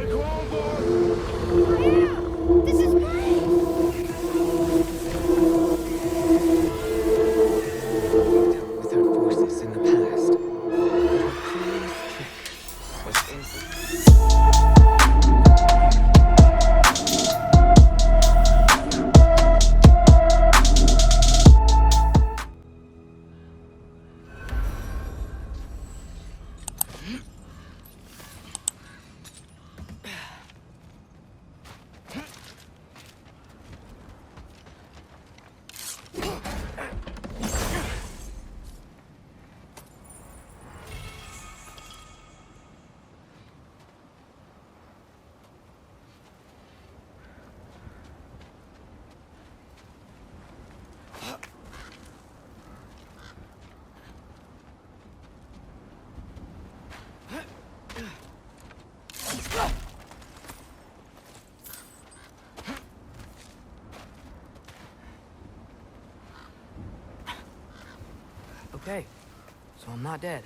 This is great! With our forces in the past, our cruelest trick was Okay, so I'm not dead.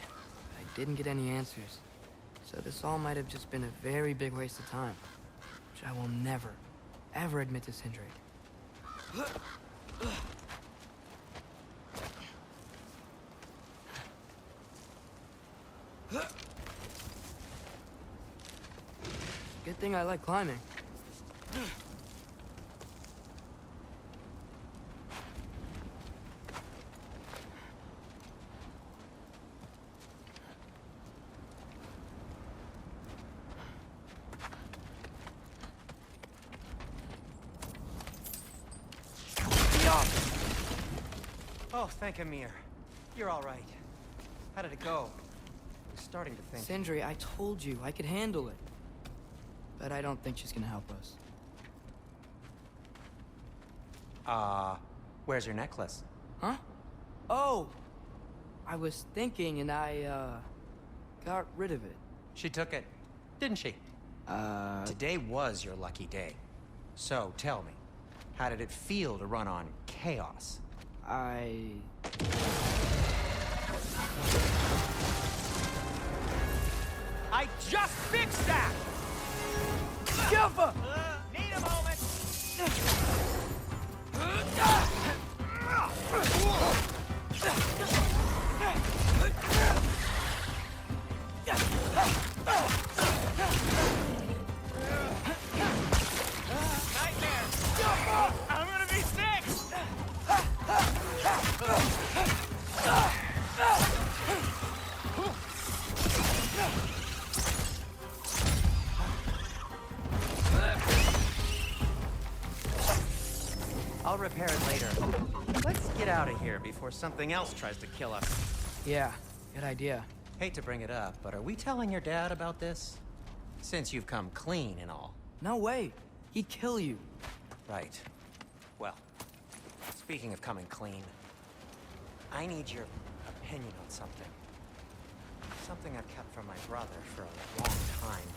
I didn't get any answers. So this all might have just been a very big waste of time. Which I will never, ever admit to Sindri. Good thing I like climbing. Oh, thank Amir. You're all right. How did it go? I was starting to think... Sindri, I told you I could handle it. But I don't think she's gonna help us. Where's your necklace? Huh? Oh! I was thinking and I, got rid of it. She took it, didn't she? Today was your lucky day. So, tell me, how did it feel to run on chaos? I just fixed that! Jumper! Need a moment! Nightmare! I'm gonna be sick! I'll repair it later. Let's get out of here before something else tries to kill us. Yeah, good idea. Hate to bring it up, but are we telling your dad about this? Since you've come clean and all. No way. He'd kill you. Right. Well, speaking of coming clean, I need your opinion on something. Something I've kept from my brother for a long time.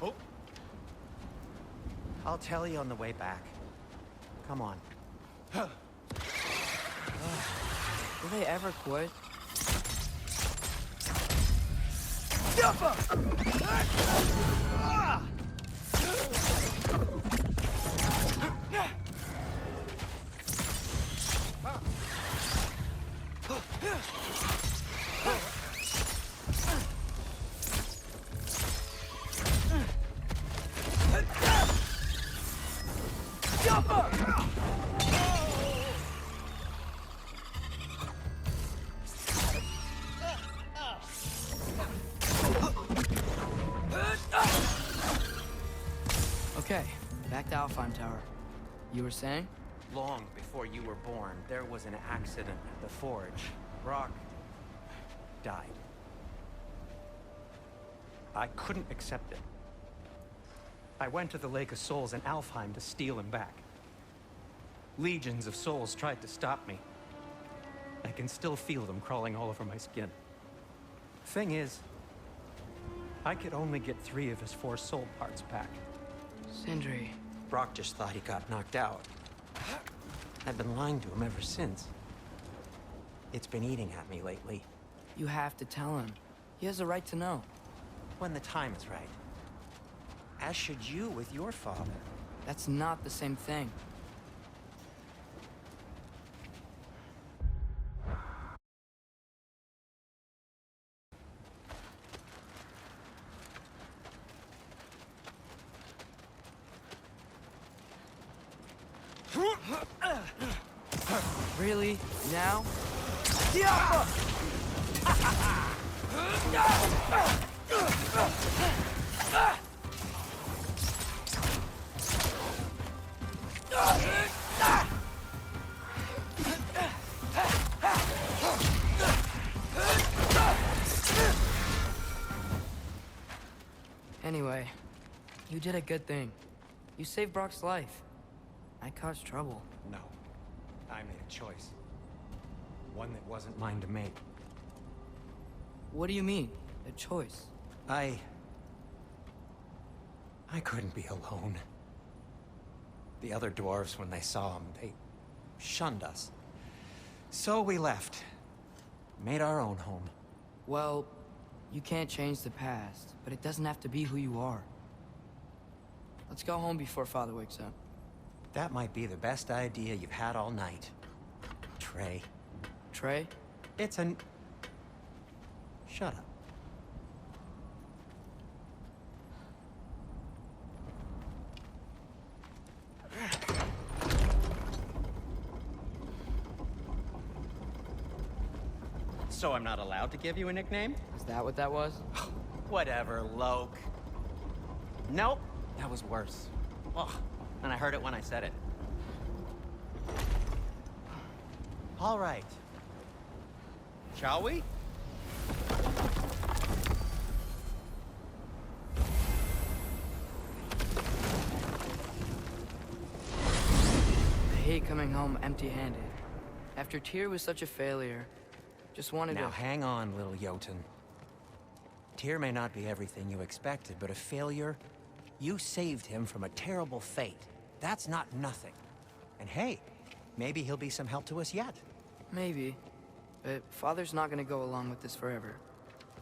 Oh. I'll tell you on the way back. Come on. Will they ever quit? Okay, back to Alfheim Tower. You were saying? Long before you were born, there was an accident at the forge. Brock died. I couldn't accept it. I went to the Lake of Souls in Alfheim to steal him back. Legions of souls tried to stop me. I can still feel them crawling all over my skin. Thing is, I could only get 3 of his 4 soul parts back. Sindri. Brock just thought he got knocked out. I've been lying to him ever since. It's been eating at me lately. You have to tell him. He has a right to know. When the time is right. As should you with your father. That's not the same thing. Really? Now? Anyway, you did a good thing. You saved Brock's life. I caused trouble. No. I made a choice. One that wasn't mine to make. What do you mean? A choice? I couldn't be alone. The other dwarves, when they saw him, they shunned us. So we left. Made our own home. Well, you can't change the past, but it doesn't have to be who you are. Let's go home before Father wakes up. That might be the best idea you've had all night. Trey. Trey? It's an... Shut up. So I'm not allowed to give you a nickname? Is that what that was? Whatever, Loke. Nope, that was worse. Ugh, and I heard it when I said it. All right. Shall we? I hate coming home empty-handed. After Tyr was such a failure, just wanted Now to... hang on, little Jotun. Tyr may not be everything you expected, but a failure? You saved him from a terrible fate. That's not nothing. And hey, maybe he'll be some help to us yet. Maybe. But Father's not gonna go along with this forever.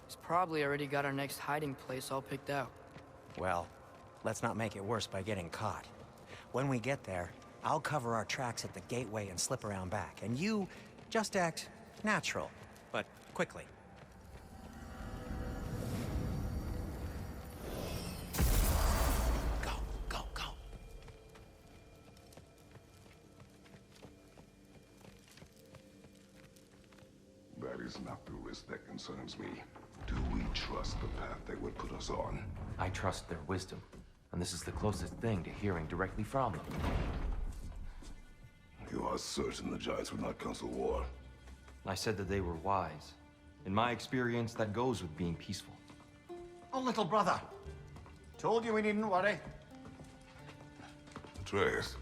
He's probably already got our next hiding place all picked out. Well, let's not make it worse by getting caught. When we get there, I'll cover our tracks at the gateway and slip around back. And you just act natural, but quickly. Go, go, go. That is not the risk that concerns me. Do we trust the path they would put us on? I trust their wisdom, and this is the closest thing to hearing directly from them. You are certain the Giants would not counsel war? I said that they were wise. In my experience, that goes with being peaceful. Oh, little brother. Told you we needn't worry. Atreus,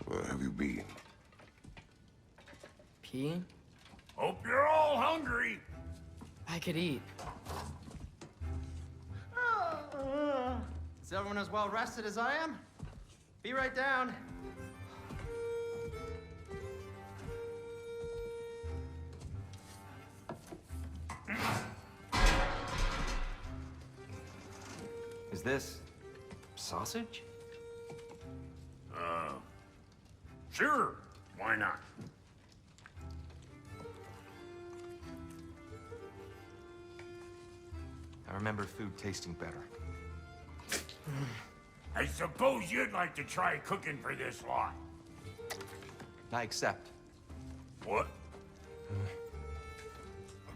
where have you been? Peeing? Hope you're all hungry. I could eat. Is everyone as well rested as I am? Be right down. Is this sausage? Sure. Why not? I remember food tasting better. I suppose you'd like to try cooking for this lot. I accept. What?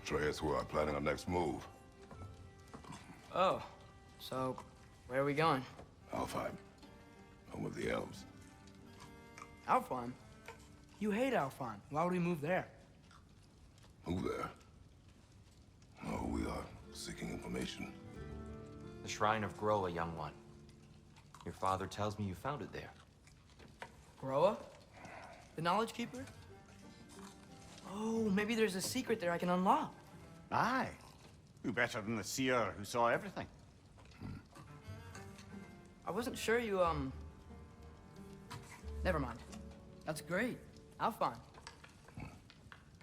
Atreus, we are planning our next move. Oh, so where are we going? Alfheim, home of the elves. Alfheim? You hate Alfheim. Why would we move there? Move there? No, we are seeking information. The Shrine of Groa, young one. Your father tells me you found it there. Groa? The Knowledge Keeper? Oh, maybe there's a secret there I can unlock. Aye. Who better than the seer who saw everything? I wasn't sure you, Never mind. That's great. Alfheim.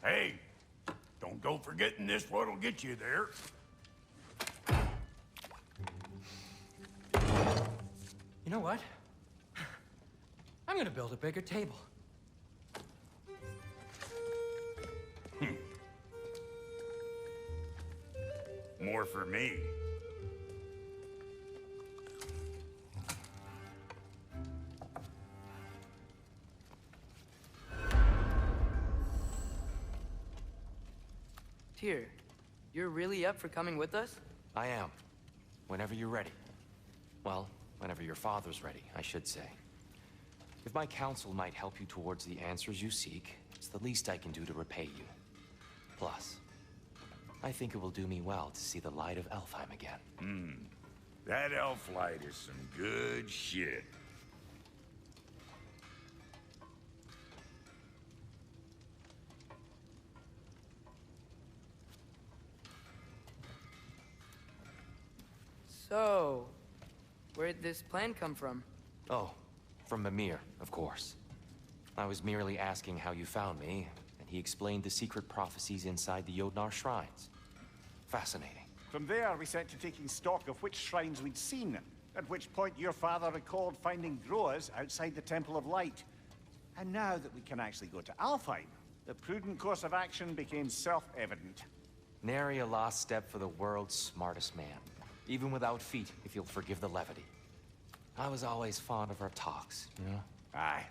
Hey, don't go forgetting this what'll get you there. You know what? I'm gonna build a bigger table. More for me. Tyr, you're really up for coming with us? I am. Whenever you're ready. Well, whenever your father's ready, I should say. If my counsel might help you towards the answers you seek, it's the least I can do to repay you. Plus, I think it will do me well to see the light of Elfheim again. That elf light is some good shit. So, where'd this plan come from? Oh, from Mimir, of course. I was merely asking how you found me, and he explained the secret prophecies inside the Jotnar shrines. Fascinating. From there, we set to taking stock of which shrines we'd seen, at which point your father recalled finding Groas outside the Temple of Light. And now that we can actually go to Alfheim, the prudent course of action became self-evident. Nary a lost step for the world's smartest man. Even without feet, if you'll forgive the levity. I was always fond of our talks, you know? Aye.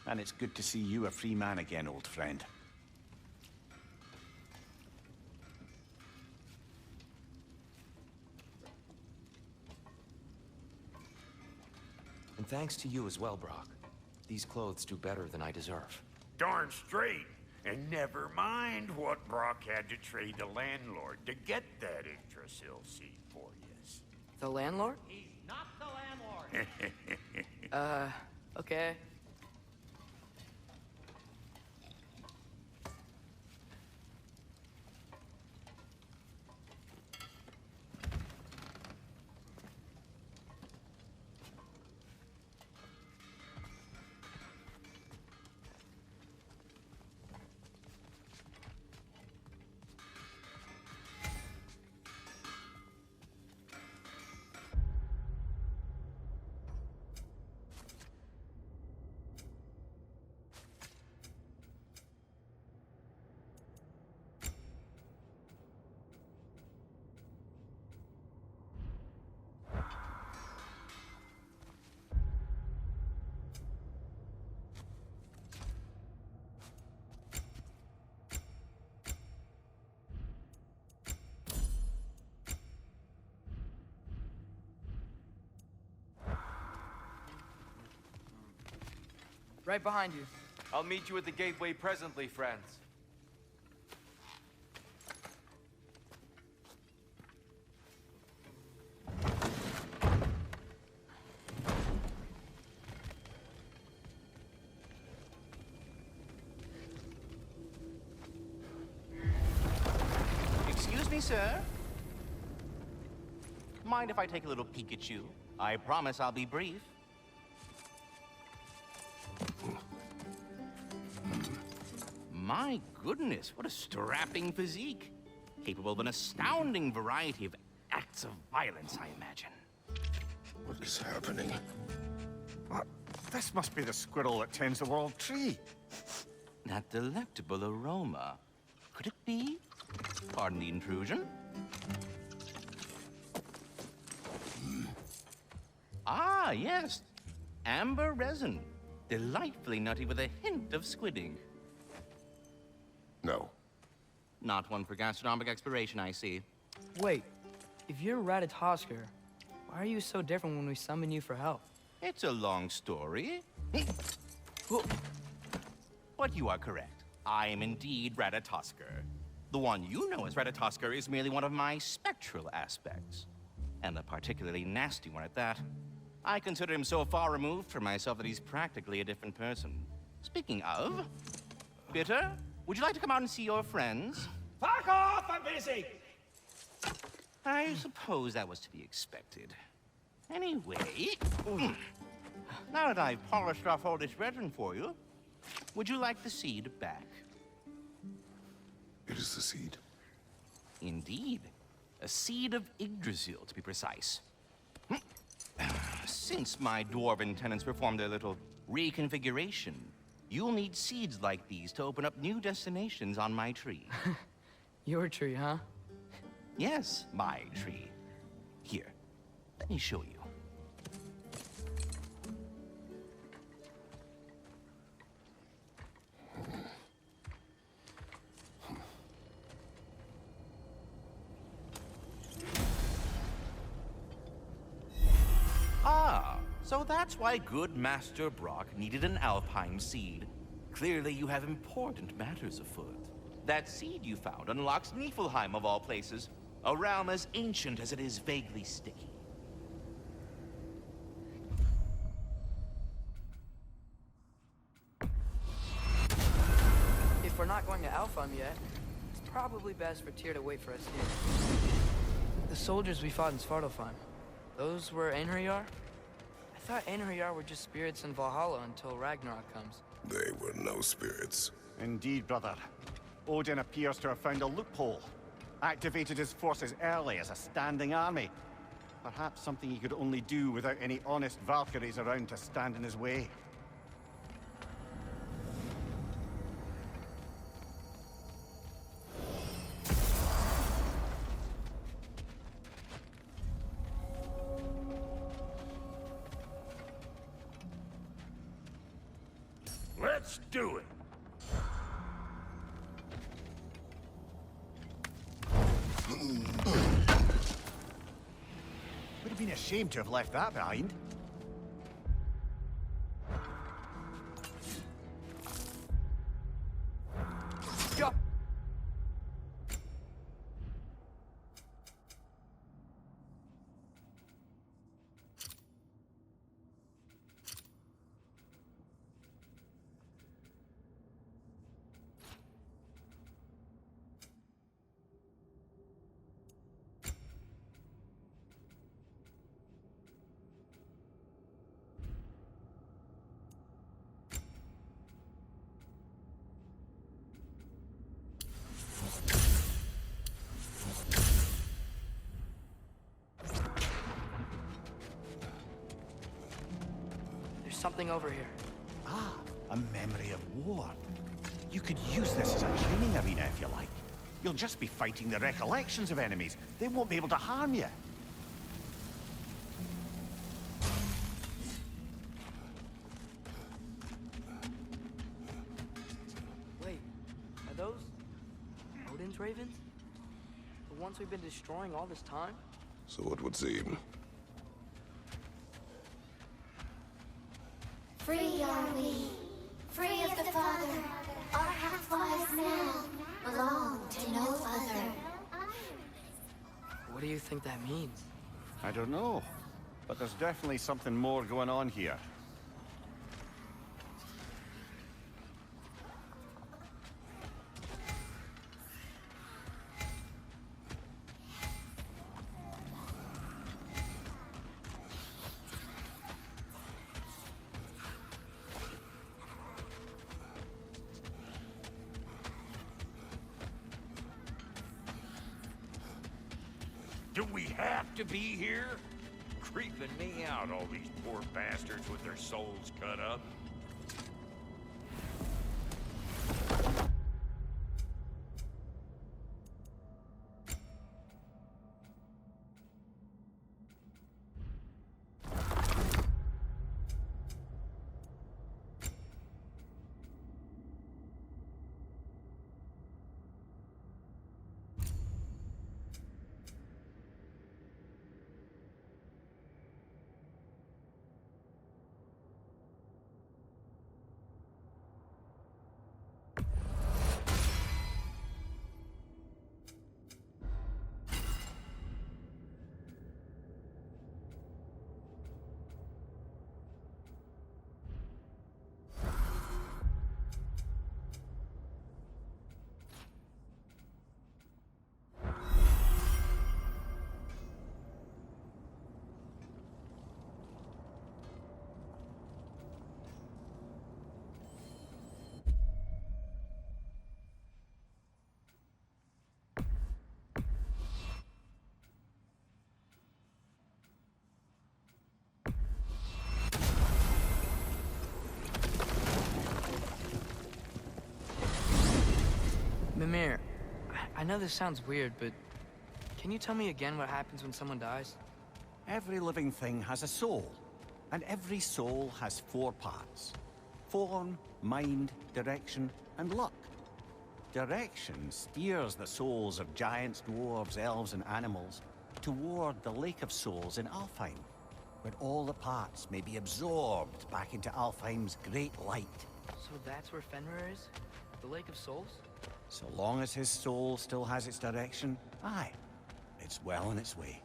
And it's good to see you a free man again, old friend. And thanks to you as well, Brock. These clothes do better than I deserve. Darn straight. And never mind what Brock had to trade the landlord to get that Yggdrasil seed for yous. The landlord? He's not the landlord. Okay. Right behind you. I'll meet you at the gateway presently, friends. Excuse me, sir. Mind if I take a little peek at you? I promise I'll be brief. My goodness, what a strapping physique. Capable of an astounding variety of acts of violence, I imagine. What is happening? What? This must be the squirrel that tends the world tree. That delectable aroma. Could it be? Pardon the intrusion. Ah, yes. Amber resin. Delightfully nutty with a hint of squidding. No. Not one for gastronomic exploration, I see. Wait, if you're Ratatoskr, why are you so different when we summon you for help? It's a long story. But you are correct. I am indeed Ratatoskr. The one you know as Ratatoskr is merely one of my spectral aspects. And a particularly nasty one at that. I consider him so far removed from myself that he's practically a different person. Speaking of, Bitter, would you like to come out and see your friends? Fuck off! I'm busy! I suppose that was to be expected. Anyway, now that I've polished off all this resin for you, would you like the seed back? It is the seed. Indeed. A seed of Yggdrasil, to be precise. Since my dwarven tenants performed their little reconfiguration, you'll need seeds like these to open up new destinations on my tree. Your tree, huh? Yes, my tree. Here, let me show you. Ah, so that's why good Master Brock needed an Alpine seed. Clearly you have important matters afoot. That seed you found unlocks Niflheim of all places, a realm as ancient as it is vaguely sticky. If we're not going to Alfheim yet, it's probably best for Tyr to wait for us here. The soldiers we fought in Svartalfheim, those were Einherjar? I thought Einherjar were just spirits in Valhalla until Ragnarok comes. They were no spirits. Indeed, brother. Odin appears to have found a loophole. Activated his forces early as a standing army. Perhaps something he could only do without any honest Valkyries around to stand in his way. Let's do it. Would have been a shame to have left that behind. Go! Something over here. Ah, a memory of war. You could use this as a training arena if you like. You'll just be fighting the recollections of enemies. They won't be able to harm you. Wait, are those Odin's ravens? The ones we've been destroying all this time? So it would seem. Free are we, free of the Father. Our half-lives now belong to no other. What do you think that means? I don't know, but there's definitely something more going on here. Do we have to be here? Creeping me out, all these poor bastards with their souls cut up. I know this sounds weird, but can you tell me again what happens when someone dies? Every living thing has a soul, and every soul has 4 parts. Form, mind, direction, and luck. Direction steers the souls of giants, dwarves, elves, and animals toward the Lake of Souls in Alfheim, where all the parts may be absorbed back into Alfheim's great light. So that's where Fenrir is? The Lake of Souls? So long as his soul still has its direction, aye, it's well on its way.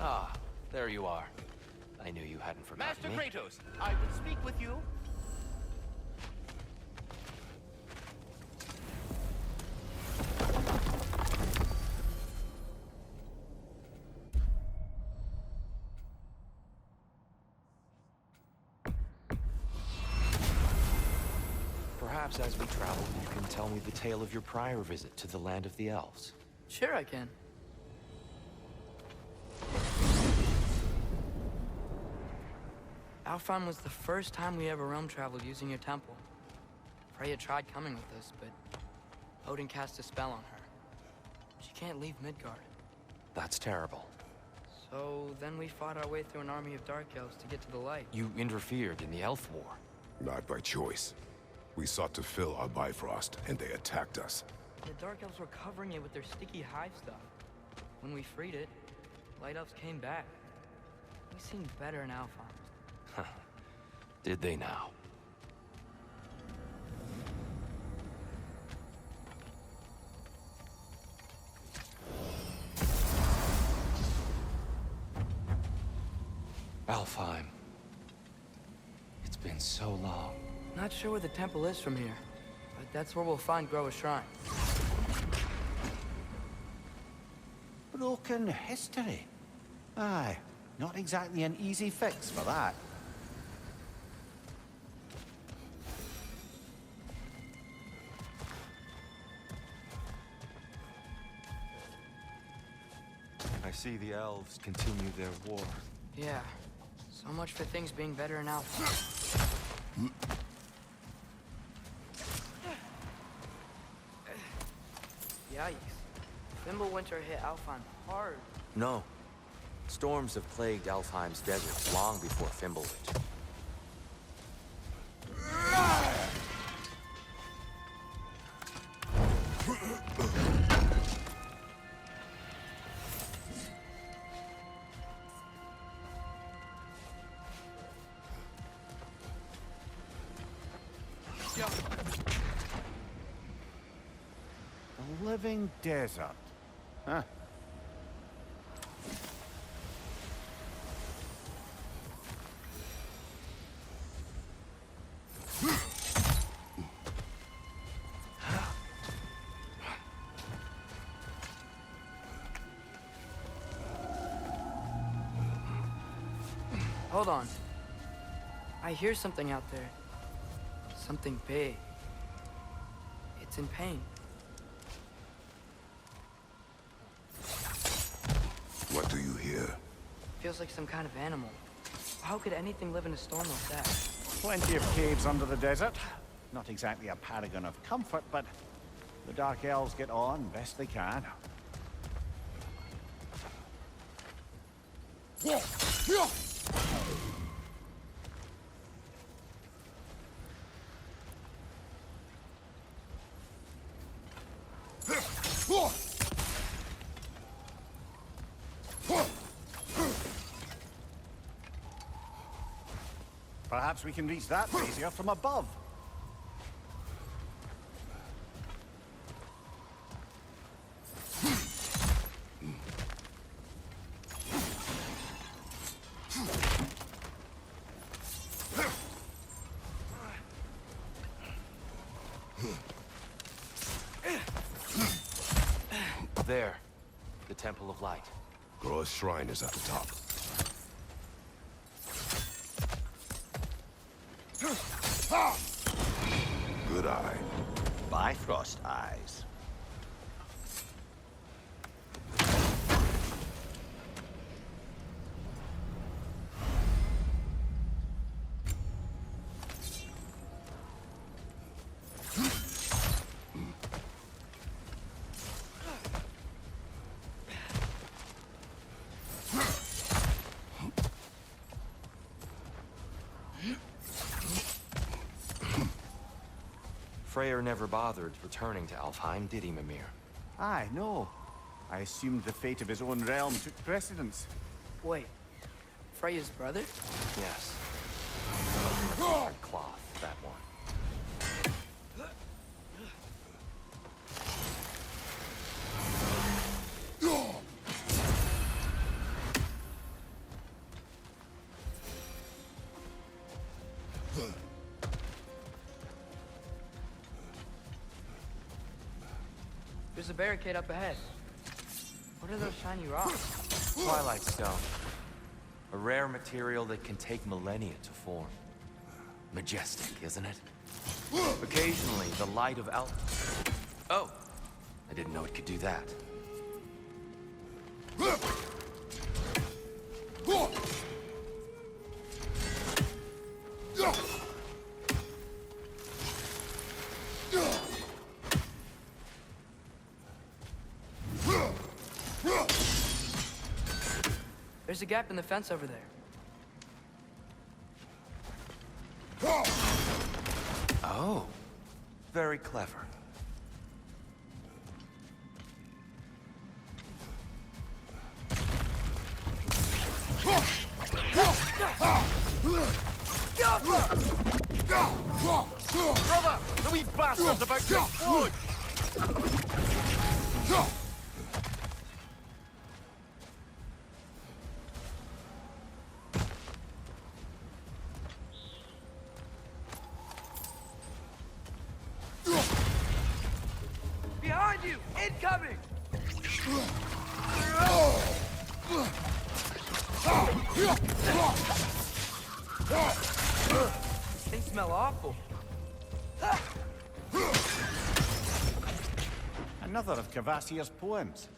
Ah, there you are. I knew you hadn't forgotten Master me. Kratos, I would speak with you. Perhaps as we travel, you can tell me the tale of your prior visit to the land of the elves. Sure I can. Alfheim was the first time we ever realm traveled using your temple. Freya tried coming with us, but Odin cast a spell on her. She can't leave Midgard. That's terrible. So then we fought our way through an army of dark elves to get to the light. You interfered in the Elf War. Not by choice. We sought to fill our Bifrost, and they attacked us. The dark elves were covering it with their sticky hive stuff. When we freed it, light elves came back. We seemed better in Alfheim. Did they now? Alfheim. It's been so long. Not sure where the temple is from here, but that's where we'll find Groa's shrine. Broken history. Aye, not exactly an easy fix for that. I see the elves continue their war. Yeah, so much for things being better in Alfheim. Yikes. Fimbulwinter hit Alfheim hard. No. Storms have plagued Alfheim's deserts long before Fimbulwinter. A living desert. Huh. Hold on. I hear something out there. Something big. It's in pain. What do you hear? Feels like some kind of animal. How could anything live in a storm like that? Plenty of caves under the desert. Not exactly a paragon of comfort, but the Dark Elves get on best they can. Perhaps we can reach that brazier from above. There. The Temple of Light. Groa's shrine is at the top. Good eye. Bifrost eyes. Freyr never bothered returning to Alfheim, did he, Mimir? Aye, no. I assumed the fate of his own realm took precedence. Wait, Freya's brother? Yes. Hard cloth, that one. There's a barricade up ahead. What are those shiny rocks? Twilight Stone. A rare material that can take millennia to form. Majestic, isn't it? Occasionally, the light of Oh! I didn't know it could do that. There's a gap in the fence over there. Oh. Very clever. Brother, the wee bastard's about to explode! Behind you! Incoming! They smell awful. Another of Kvasir's poems.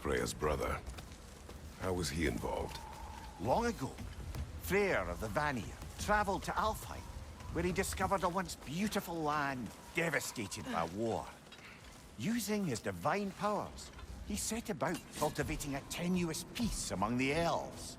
Freya's brother. How was he involved? Long ago, Freyr of the Vanir traveled to Alfheim, where he discovered a once beautiful land devastated by war. Using his divine powers, he set about cultivating a tenuous peace among the elves.